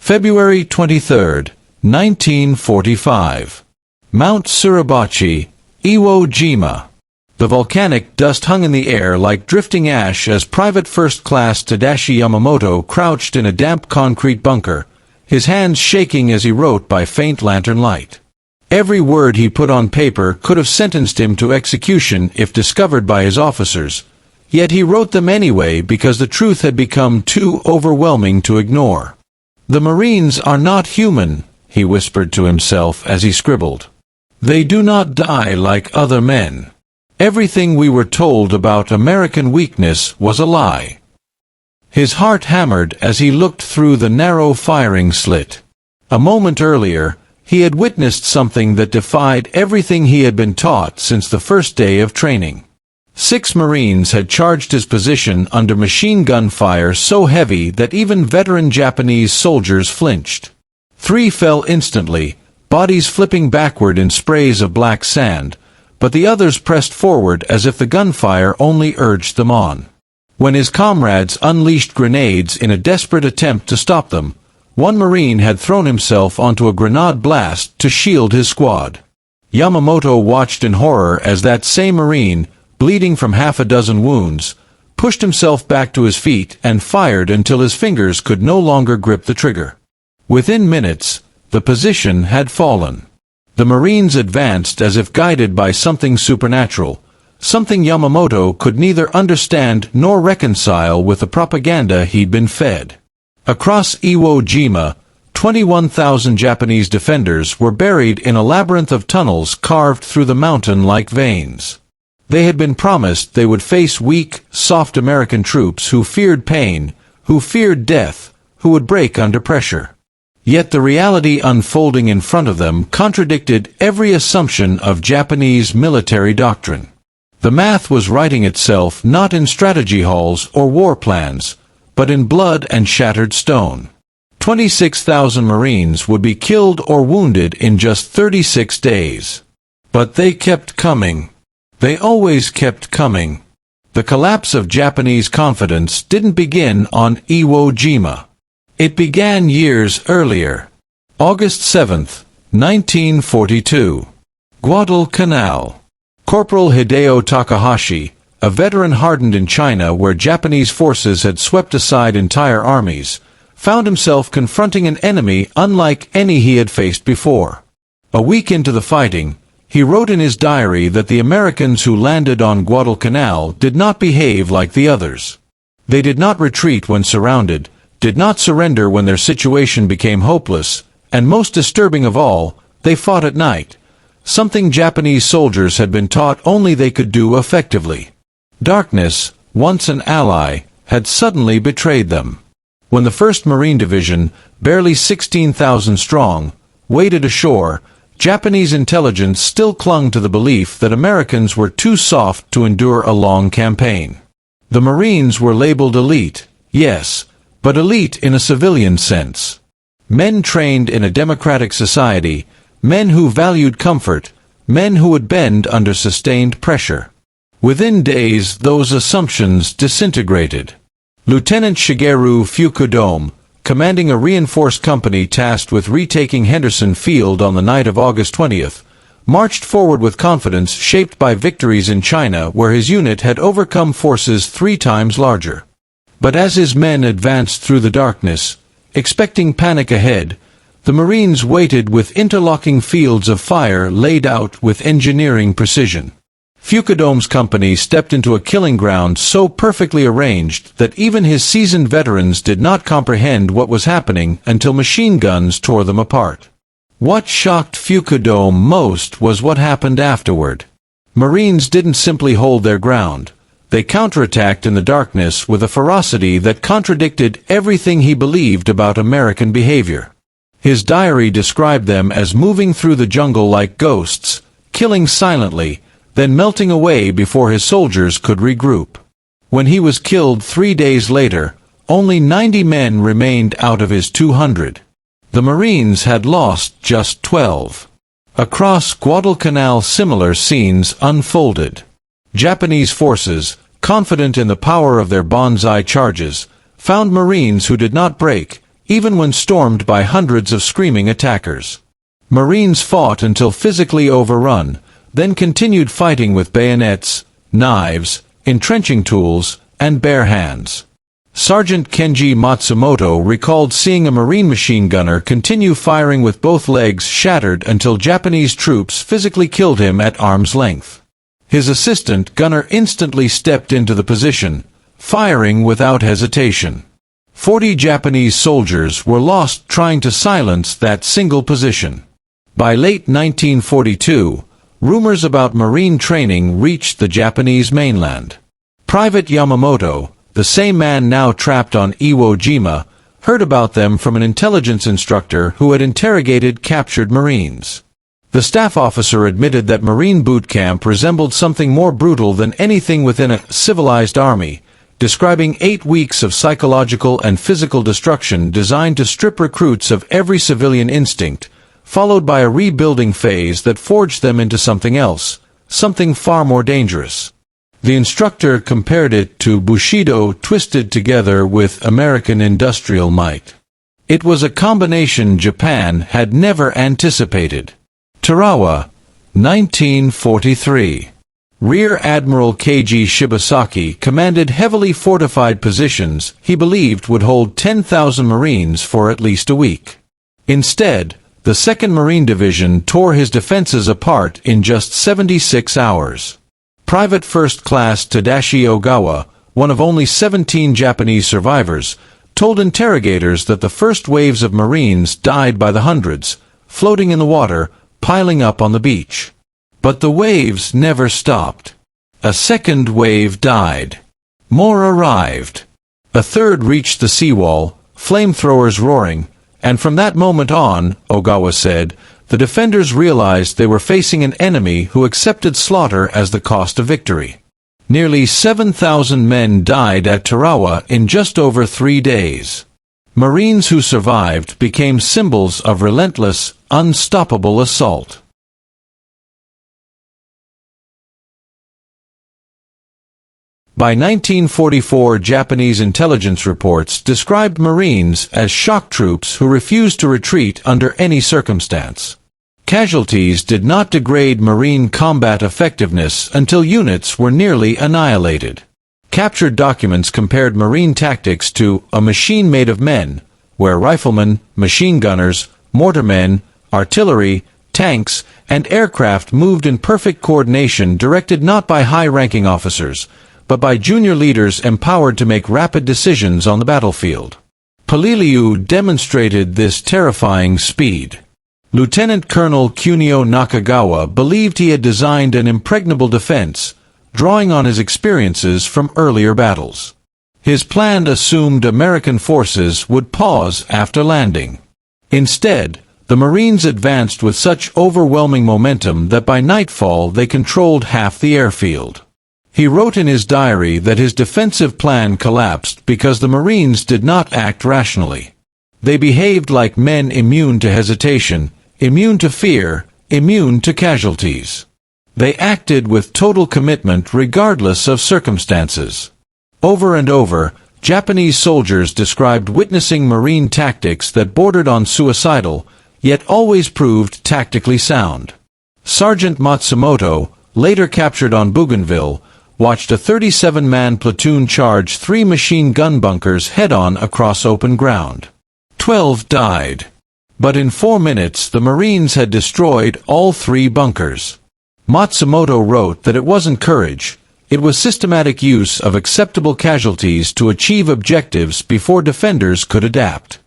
February 23, 1945. Mount Suribachi, Iwo Jima. The volcanic dust hung in the air like drifting ash as Private First Class Tadashi Yamamoto crouched in a damp concrete bunker, his hands shaking as he wrote by faint lantern light. Every word he put on paper could have sentenced him to execution if discovered by his officers, yet he wrote them anyway because the truth had become too overwhelming to ignore. "The Marines are not human," he whispered to himself as he scribbled. "They do not die like other men. Everything we were told about American weakness was a lie." His heart hammered as he looked through the narrow firing slit. A moment earlier, he had witnessed something that defied everything he had been taught since the first day of training. 6 Marines had charged his position under machine gun fire so heavy that even veteran Japanese soldiers flinched. 3 fell instantly, bodies flipping backward in sprays of black sand, but the others pressed forward as if the gunfire only urged them on. When his comrades unleashed grenades in a desperate attempt to stop them, one Marine had thrown himself onto a grenade blast to shield his squad. Yamamoto watched in horror as that same Marine, bleeding from half a dozen wounds, pushed himself back to his feet and fired until his fingers could no longer grip the trigger. Within minutes, the position had fallen. The Marines advanced as if guided by something supernatural, something Yamamoto could neither understand nor reconcile with the propaganda he'd been fed. Across Iwo Jima, 21,000 Japanese defenders were buried in a labyrinth of tunnels carved through the mountain like veins. They had been promised they would face weak, soft American troops who feared pain, who feared death, who would break under pressure. Yet the reality unfolding in front of them contradicted every assumption of Japanese military doctrine. The math was writing itself not in strategy halls or war plans, but in blood and shattered stone. 26,000 Marines would be killed or wounded in just 36 days. But they kept coming. They always kept coming. The collapse of Japanese confidence didn't begin on Iwo Jima. It began years earlier. August 7, 1942. Guadalcanal. Corporal Hideo Takahashi, a veteran hardened in China where Japanese forces had swept aside entire armies, found himself confronting an enemy unlike any he had faced before. A week into the fighting, he wrote in his diary that the Americans who landed on Guadalcanal did not behave like the others. They did not retreat when surrounded, did not surrender when their situation became hopeless, and most disturbing of all, they fought at night, something Japanese soldiers had been taught only they could do effectively. Darkness, once an ally, had suddenly betrayed them. When the 1st Marine Division, barely 16,000 strong, waded ashore, Japanese intelligence still clung to the belief that Americans were too soft to endure a long campaign. The Marines were labeled elite, yes, but elite in a civilian sense. Men trained in a democratic society, men who valued comfort, men who would bend under sustained pressure. Within days, those assumptions disintegrated. Lieutenant Shigeru Fukudome, commanding a reinforced company tasked with retaking Henderson Field on the night of August 20th, marched forward with confidence shaped by victories in China where his unit had overcome forces 3 times larger. But as his men advanced through the darkness, expecting panic ahead, the Marines waited with interlocking fields of fire laid out with engineering precision. Fukudome's company stepped into a killing ground so perfectly arranged that even his seasoned veterans did not comprehend what was happening until machine guns tore them apart. What shocked Fukudome most was what happened afterward. Marines didn't simply hold their ground. They counterattacked in the darkness with a ferocity that contradicted everything he believed about American behavior. His diary described them as moving through the jungle like ghosts, killing silently, then melting away before his soldiers could regroup. When he was killed 3 days later, only 90 men remained out of his 200. The Marines had lost just 12. Across Guadalcanal similar scenes unfolded. Japanese forces, confident in the power of their banzai charges, found Marines who did not break, even when stormed by hundreds of screaming attackers. Marines fought until physically overrun, then continued fighting with bayonets, knives, entrenching tools, and bare hands. Sergeant Kenji Matsumoto recalled seeing a Marine machine gunner continue firing with both legs shattered until Japanese troops physically killed him at arm's length. His assistant gunner instantly stepped into the position, firing without hesitation. 40 Japanese soldiers were lost trying to silence that single position. By late 1942, rumors about Marine training reached the Japanese mainland. Private Yamamoto, the same man now trapped on Iwo Jima, heard about them from an intelligence instructor who had interrogated captured Marines. The staff officer admitted that Marine boot camp resembled something more brutal than anything within a civilized army, describing 8 weeks of psychological and physical destruction designed to strip recruits of every civilian instinct, followed by a rebuilding phase that forged them into something else, something far more dangerous. The instructor compared it to Bushido twisted together with American industrial might. It was a combination Japan had never anticipated. Tarawa, 1943. Rear Admiral Keiji Shibasaki commanded heavily fortified positions he believed would hold 10,000 Marines for at least a week. Instead, the 2nd Marine Division tore his defenses apart in just 76 hours. Private First Class Tadashi Ogawa, one of only 17 Japanese survivors, told interrogators that the first waves of Marines died by the hundreds, floating in the water, piling up on the beach. But the waves never stopped. A second wave died. More arrived. A third reached the seawall, flamethrowers roaring, and from that moment on, Ogawa said, the defenders realized they were facing an enemy who accepted slaughter as the cost of victory. Nearly 7,000 men died at Tarawa in just over 3 days. Marines who survived became symbols of relentless, unstoppable assault. By 1944, Japanese intelligence reports described Marines as shock troops who refused to retreat under any circumstance. Casualties did not degrade Marine combat effectiveness until units were nearly annihilated. Captured documents compared Marine tactics to a machine made of men, where riflemen, machine gunners, mortarmen, artillery, tanks, and aircraft moved in perfect coordination, directed not by high-ranking officers, but by junior leaders empowered to make rapid decisions on the battlefield. Peleliu demonstrated this terrifying speed. Lieutenant Colonel Kunio Nakagawa believed he had designed an impregnable defense, drawing on his experiences from earlier battles. His plan assumed American forces would pause after landing. Instead, the Marines advanced with such overwhelming momentum that by nightfall they controlled half the airfield. He wrote in his diary that his defensive plan collapsed because the Marines did not act rationally. They behaved like men immune to hesitation, immune to fear, immune to casualties. They acted with total commitment regardless of circumstances. Over and over, Japanese soldiers described witnessing Marine tactics that bordered on suicidal, yet always proved tactically sound. Sergeant Matsumoto, later captured on Bougainville, watched a 37-man platoon charge 3 machine gun bunkers head-on across open ground. 12 died. But in 4 minutes the Marines had destroyed all 3 bunkers. Matsumoto wrote that it wasn't courage, it was systematic use of acceptable casualties to achieve objectives before defenders could adapt.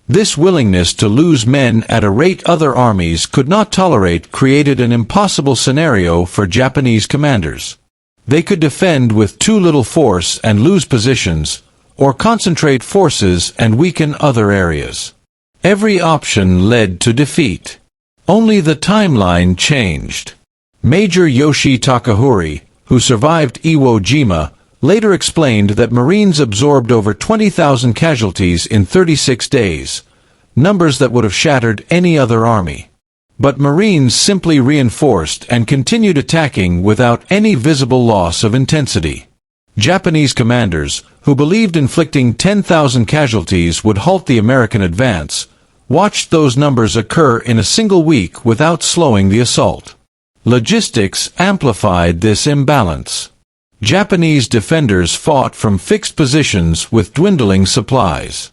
This willingness to lose men at a rate other armies could not tolerate created an impossible scenario for Japanese commanders. They could defend with too little force and lose positions, or concentrate forces and weaken other areas. Every option led to defeat. Only the timeline changed. Major Yoshi Takahori, who survived Iwo Jima, later explained that Marines absorbed over 20,000 casualties in 36 days, numbers that would have shattered any other army. But Marines simply reinforced and continued attacking without any visible loss of intensity. Japanese commanders, who believed inflicting 10,000 casualties would halt the American advance, watched those numbers occur in a single week without slowing the assault. Logistics amplified this imbalance. Japanese defenders fought from fixed positions with dwindling supplies.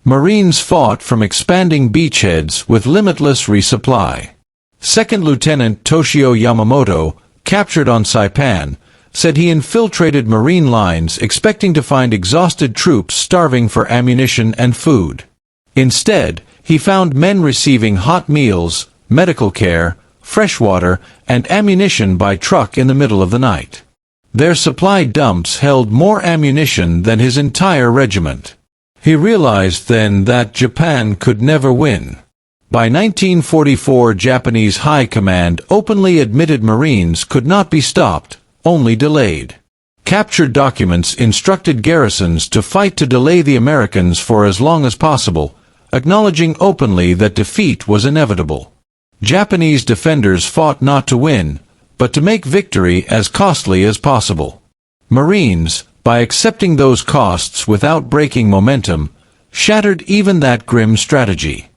Marines fought from expanding beachheads with limitless resupply. Second Lieutenant Toshio Yamamoto, captured on Saipan, said he infiltrated Marine lines expecting to find exhausted troops starving for ammunition and food. Instead, he found men receiving hot meals, medical care, fresh water, and ammunition by truck in the middle of the night. Their supply dumps held more ammunition than his entire regiment. He realized then that Japan could never win. By 1944, Japanese High Command openly admitted Marines could not be stopped, only delayed. Captured documents instructed garrisons to fight to delay the Americans for as long as possible, acknowledging openly that defeat was inevitable. Japanese defenders fought not to win, but to make victory as costly as possible. Marines, by accepting those costs without breaking momentum, shattered even that grim strategy.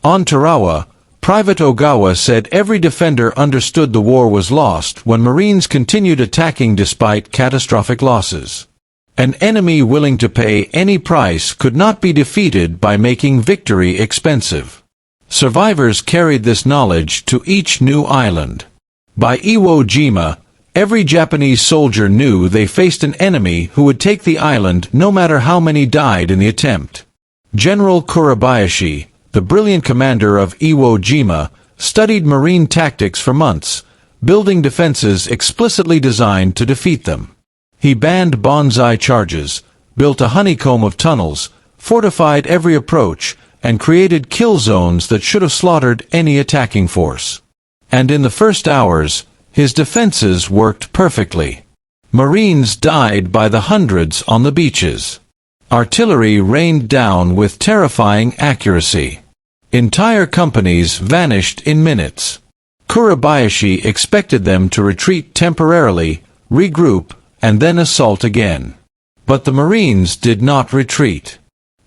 On Tarawa, Private Ogawa said every defender understood the war was lost when Marines continued attacking despite catastrophic losses. An enemy willing to pay any price could not be defeated by making victory expensive. Survivors carried this knowledge to each new island. By Iwo Jima, every Japanese soldier knew they faced an enemy who would take the island no matter how many died in the attempt. General Kurabayashi, the brilliant commander of Iwo Jima, studied Marine tactics for months, building defenses explicitly designed to defeat them. He banned bonsai charges, built a honeycomb of tunnels, fortified every approach, and created kill zones that should have slaughtered any attacking force. And in the first hours, his defenses worked perfectly. Marines died by the hundreds on the beaches. Artillery rained down with terrifying accuracy. Entire companies vanished in minutes. Kurabayashi expected them to retreat temporarily, regroup, and then assault again. But the Marines did not retreat.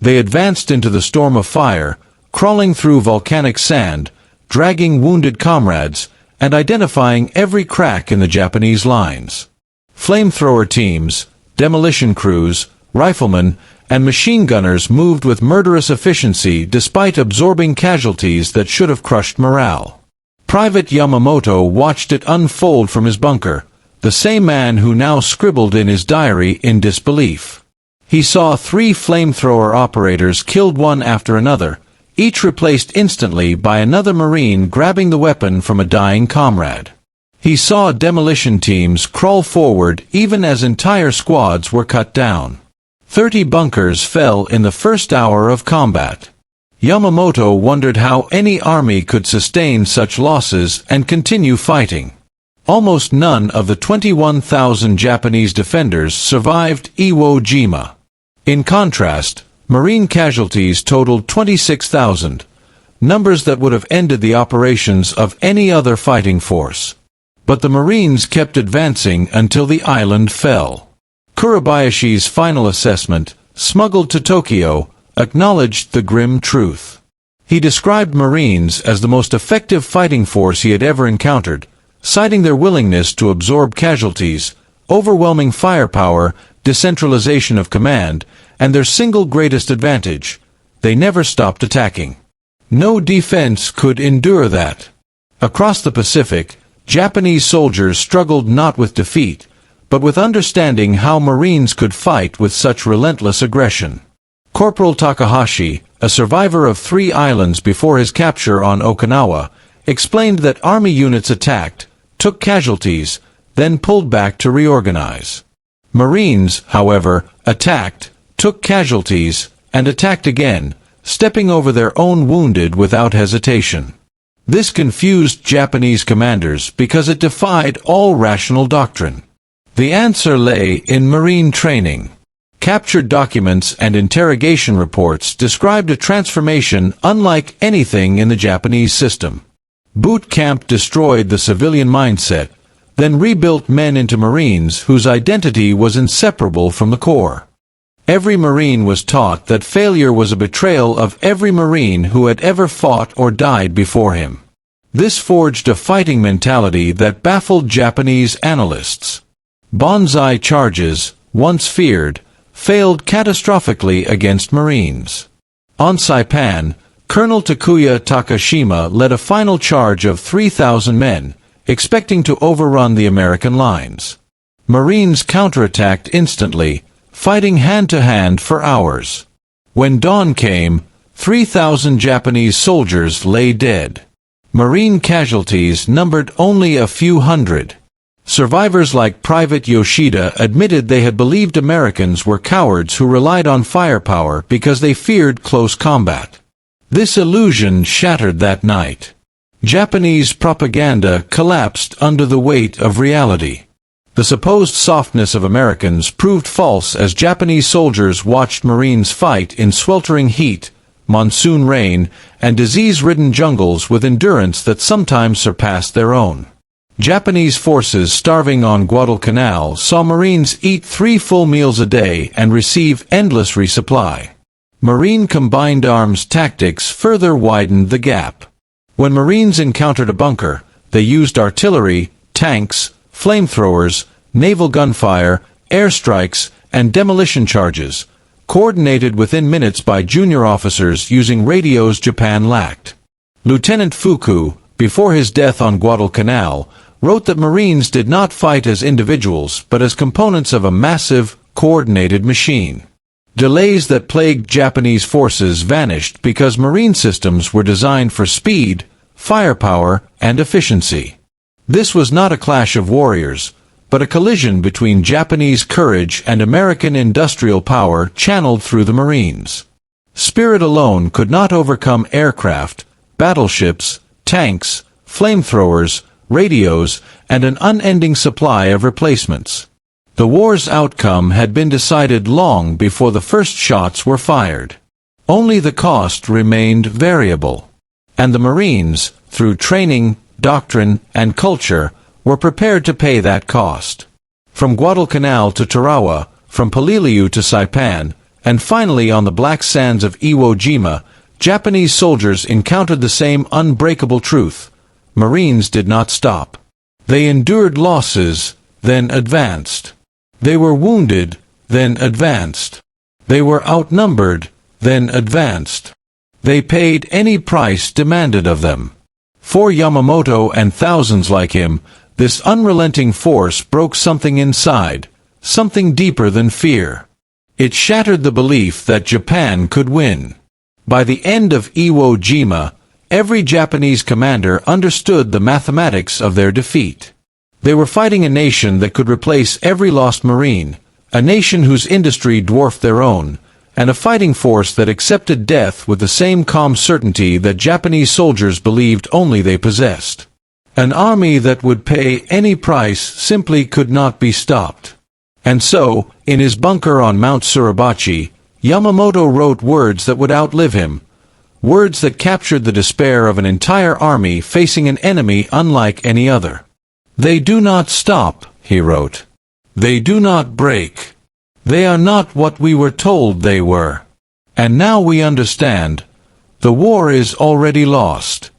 They advanced into the storm of fire, crawling through volcanic sand, dragging wounded comrades, and identifying every crack in the Japanese lines. Flamethrower teams, demolition crews, riflemen, and machine gunners moved with murderous efficiency despite absorbing casualties that should have crushed morale. Private Yamamoto watched it unfold from his bunker, the same man who now scribbled in his diary in disbelief. He saw 3 flamethrower operators killed one after another, each replaced instantly by another Marine grabbing the weapon from a dying comrade. He saw demolition teams crawl forward even as entire squads were cut down. 30 bunkers fell in the first hour of combat. Yamamoto wondered how any army could sustain such losses and continue fighting. Almost none of the 21,000 Japanese defenders survived Iwo Jima. In contrast, Marine casualties totaled 26,000, numbers that would have ended the operations of any other fighting force. But the Marines kept advancing until the island fell. Kurabayashi's final assessment, smuggled to Tokyo, acknowledged the grim truth. He described Marines as the most effective fighting force he had ever encountered, citing their willingness to absorb casualties, overwhelming firepower, decentralization of command, and their single greatest advantage: they never stopped attacking. No defense could endure that. Across the Pacific, Japanese soldiers struggled not with defeat, but with understanding how Marines could fight with such relentless aggression. Corporal Takahashi, a survivor of 3 islands before his capture on Okinawa, explained that Army units attacked, took casualties, then pulled back to reorganize. Marines, however, attacked, took casualties, and attacked again, stepping over their own wounded without hesitation. This confused Japanese commanders because it defied all rational doctrine. The answer lay in Marine training. Captured documents and interrogation reports described a transformation unlike anything in the Japanese system. Boot camp destroyed the civilian mindset, then rebuilt men into Marines whose identity was inseparable from the Corps. Every Marine was taught that failure was a betrayal of every Marine who had ever fought or died before him. This forged a fighting mentality that baffled Japanese analysts. Banzai charges, once feared, failed catastrophically against Marines. On Saipan, Colonel Takuya Takashima led a final charge of 3,000 men, expecting to overrun the American lines. Marines counterattacked instantly, fighting hand-to-hand for hours. When dawn came, 3,000 Japanese soldiers lay dead. Marine casualties numbered only a few hundred. Survivors like Private Yoshida admitted they had believed Americans were cowards who relied on firepower because they feared close combat. This illusion shattered that night. Japanese propaganda collapsed under the weight of reality. The supposed softness of Americans proved false as Japanese soldiers watched Marines fight in sweltering heat, monsoon rain, and disease-ridden jungles with endurance that sometimes surpassed their own. Japanese forces starving on Guadalcanal saw Marines eat 3 full meals a day and receive endless resupply. Marine combined arms tactics further widened the gap. When Marines encountered a bunker, they used artillery, tanks, flamethrowers, naval gunfire, airstrikes, and demolition charges, coordinated within minutes by junior officers using radios Japan lacked. Lieutenant Fuku, before his death on Guadalcanal, wrote that Marines did not fight as individuals but as components of a massive, coordinated machine. Delays that plagued Japanese forces vanished because Marine systems were designed for speed, firepower, and efficiency. This was not a clash of warriors, but a collision between Japanese courage and American industrial power channeled through the Marines. Spirit alone could not overcome aircraft, battleships, tanks, flamethrowers, radios, and an unending supply of replacements. The war's outcome had been decided long before the first shots were fired. Only the cost remained variable. And the Marines, through training, doctrine, and culture, were prepared to pay that cost. From Guadalcanal to Tarawa, from Peleliu to Saipan, and finally on the black sands of Iwo Jima, Japanese soldiers encountered the same unbreakable truth. Marines did not stop. They endured losses, then advanced. They were wounded, then advanced. They were outnumbered, then advanced. They paid any price demanded of them. For Yamamoto and thousands like him, this unrelenting force broke something inside, something deeper than fear. It shattered the belief that Japan could win. By the end of Iwo Jima, every Japanese commander understood the mathematics of their defeat. They were fighting a nation that could replace every lost Marine, a nation whose industry dwarfed their own, and a fighting force that accepted death with the same calm certainty that Japanese soldiers believed only they possessed. An army that would pay any price simply could not be stopped. And so, in his bunker on Mount Suribachi, Yamamoto wrote words that would outlive him, words that captured the despair of an entire army facing an enemy unlike any other. "They do not stop," he wrote. "They do not break. They are not what we were told they were. And now we understand. The war is already lost."